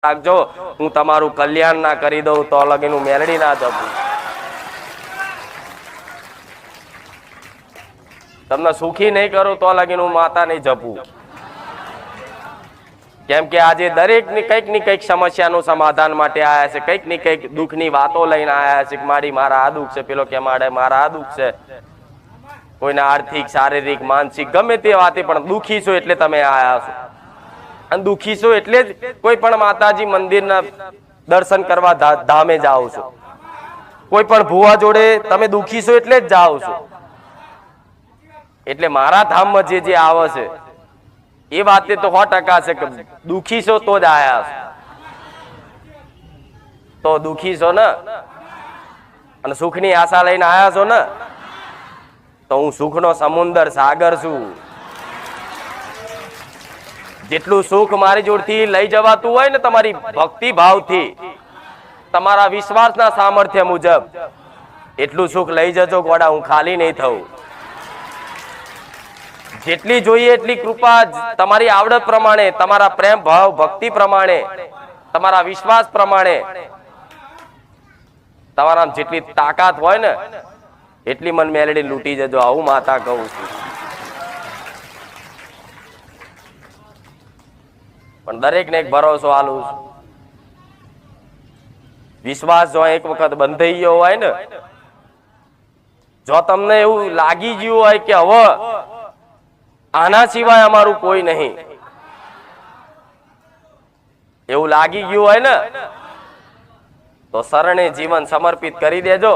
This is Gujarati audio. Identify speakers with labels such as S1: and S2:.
S1: રાખજો, હું તમારું કલ્યાણ ના કરી દઉં તો લગીનું મેલડી ના જપું. તમને સુખી નહીં કરું તો લગીનું માતા નહીં જપું. કેમ કે આજે દરેક ની કંઈક સમસ્યાનું સમાધાન માટે આયા છે, કંઈક ની કંઈક દુઃખની વાતો લઈને આયા છે. મારા આ દુઃખ છે, પેલો કે મારા આ દુઃખ છે. કોઈને આર્થિક, શારીરિક, માનસિક ગમે તે વાતે પણ દુઃખી છો એટલે તમે આયા છો. અને દુઃખી છો એટલે જ કોઈ પણ માતાજી મંદિરના દર્શન કરવા ધામે જાઓ છો. કોઈ પણ ભુવા જોડે તમે દુઃખી છો એટલે જ જાઓ છો. એટલે મારા ધામમાં જે આવે છે એ વાતે તો 100% છે કે દુઃખી છો તો જ આયા છો. તો દુઃખી છો ને અને સુખની આશા લઈને આયા છો ને, તો હું સુખનો સમુદ્ર સાગર છું. જેટલું સુખ મારી જોડથી લઈ જવાતું હોય ને તમારી ભક્તિ ભાવથી, તમારા વિશ્વાસના સામર્થ્ય મુજબ એટલું સુખ લઈ જજો ગોડા, હું ખાલી નહીં થઉં. જેટલી જોઈએ એટલી કૃપા તમારી આવડત પ્રમાણે, તમારા પ્રેમ ભાવ ભક્તિ પ્રમાણે, તમારા વિશ્વાસ પ્રમાણે, તમારા જેટલી તાકાત હોય ને એટલી મન મેલડી લૂંટી જજો. આવું માતા કહું છું. પણ દરેક ને એક ભરોસો આલું છું. વિશ્વાસ જો એક વખત બંધાઈ ગયો હોય ને, જો તમને એવું લાગી ગયું હોય કે હવે આના સિવાય અમારું કોઈ નહીં, એવું લાગી ગયું હોય ને, તો શરણે જીવન સમર્પિત કરી દેજો.